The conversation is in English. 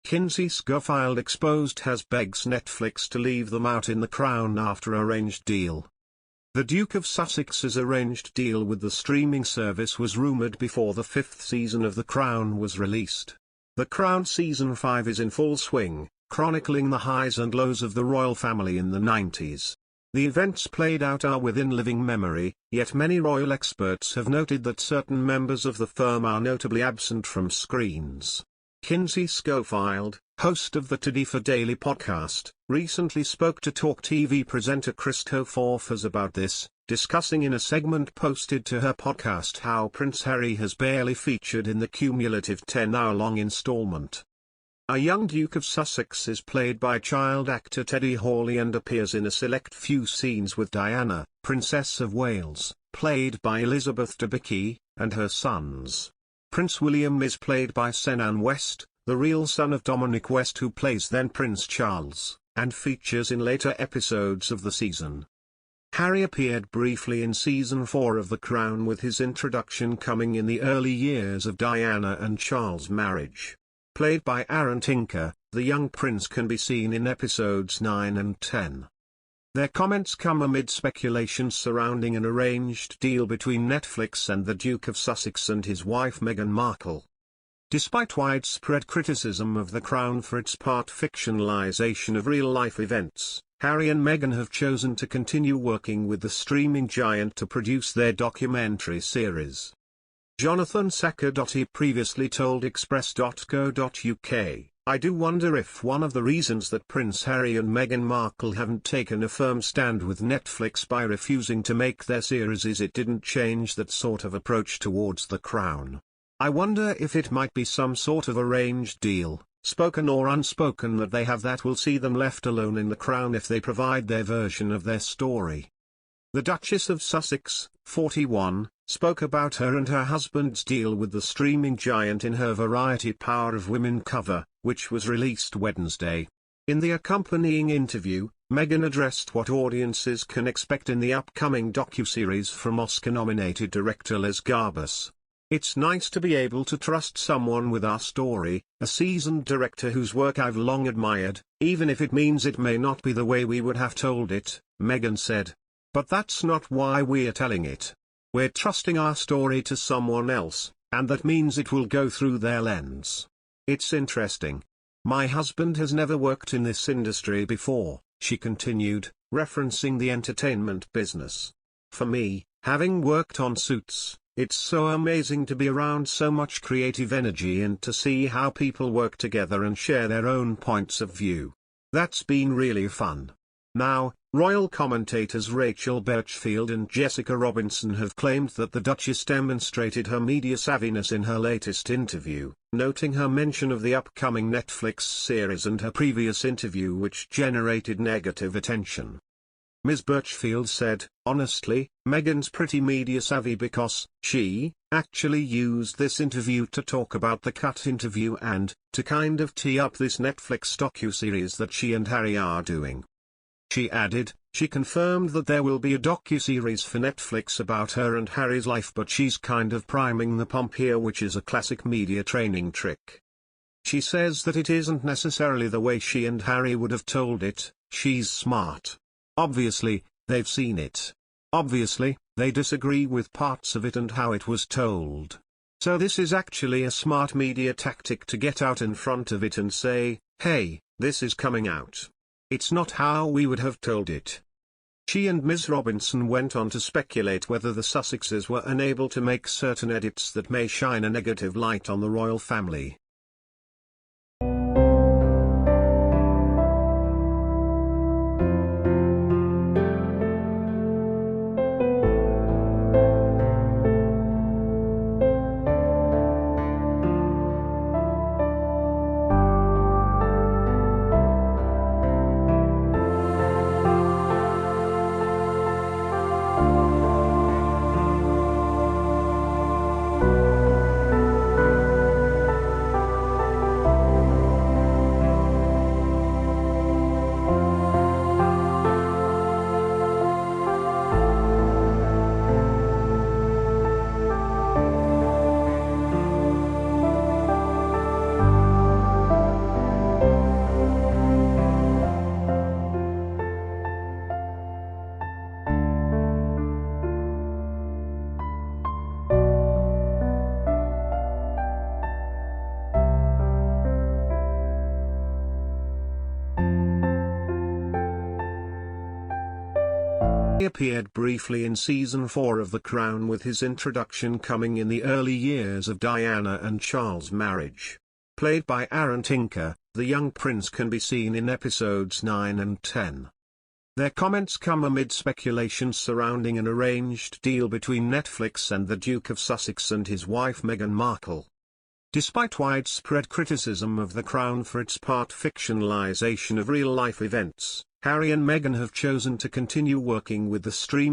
Kinsey Schofiled exposed has begs Netflix to leave them out in The Crown after arranged deal. The Duke of Sussex's arranged deal with the streaming service was rumoured before the fifth season of The Crown was released. The Crown Season 5 is in full swing, chronicling the highs and lows of the royal family in the 90s. The events played out are within living memory, yet many royal experts have noted that certain members of the firm are notably absent from screens. Kinsey Schofiled, host of the Today for Daily podcast, recently spoke to Talk TV presenter Christophers about this, discussing in a segment posted to her podcast how Prince Harry has barely featured in the cumulative 10-hour-long installment. A young Duke of Sussex is played by child actor Teddy Hawley and appears in a select few scenes with Diana, Princess of Wales, played by Elizabeth Debicki, and her sons. Prince William is played by Senan West, the real son of Dominic West who plays then Prince Charles, and features in later episodes of the season. Harry appeared briefly in Season 4 of The Crown, with his introduction coming in the early years of Diana and Charles' marriage. Played by Aaron Tinker, the young prince can be seen in episodes 9 and 10. Their comments come amid speculation surrounding an arranged deal between Netflix and the Duke of Sussex and his wife Meghan Markle. Despite widespread criticism of The Crown for its part fictionalization of real-life events, Harry and Meghan have chosen to continue working with the streaming giant to produce their documentary series. Jonathan Sackerdotti previously told Express.co.uk, "I do wonder if one of the reasons that Prince Harry and Meghan Markle haven't taken a firm stand with Netflix by refusing to make their series is it didn't change that sort of approach towards The Crown. I wonder if it might be some sort of arranged deal, spoken or unspoken, that they have that will see them left alone in The Crown if they provide their version of their story." The Duchess of Sussex, 41, spoke about her and her husband's deal with the streaming giant in her Variety Power of Women cover, which was released Wednesday. In the accompanying interview, Meghan addressed what audiences can expect in the upcoming docuseries from Oscar-nominated director Les Garbus. "It's nice to be able to trust someone with our story, a seasoned director whose work I've long admired, even if it means it may not be the way we would have told it," Meghan said. "But that's not why we're telling it. We're trusting our story to someone else, and that means it will go through their lens. It's interesting. My husband has never worked in this industry before," she continued, referencing the entertainment business. "For me, having worked on Suits, it's so amazing to be around so much creative energy and to see how people work together and share their own points of view. That's been really fun." Now, royal commentators Rachel Birchfield and Jessica Robinson have claimed that the Duchess demonstrated her media savviness in her latest interview, noting her mention of the upcoming Netflix series and her previous interview which generated negative attention. Ms. Birchfield said, "Honestly, Meghan's pretty media savvy because she actually used this interview to talk about the cut interview and to kind of tee up this Netflix docuseries that she and Harry are doing." She added, she confirmed that there will be a docuseries for Netflix about her and Harry's life, but she's kind of priming the pump here, which is a classic media training trick. She says that it isn't necessarily the way she and Harry would have told it. She's smart. Obviously, they've seen it. Obviously, they disagree with parts of it and how it was told. So this is actually a smart media tactic to get out in front of it and say, hey, this is coming out. It's not how we would have told it. She and Ms. Robinson went on to speculate whether the Sussexes were unable to make certain edits that may shine a negative light on the royal family. He appeared briefly in season 4 of The Crown, with his introduction coming in the early years of Diana and Charles' marriage. Played by Aaron Tinker, the young prince can be seen in episodes 9 and 10. Their comments come amid speculation surrounding an arranged deal between Netflix and the Duke of Sussex and his wife Meghan Markle. Despite widespread criticism of The Crown for its part fictionalization of real-life events, Harry and Meghan have chosen to continue working with the streaming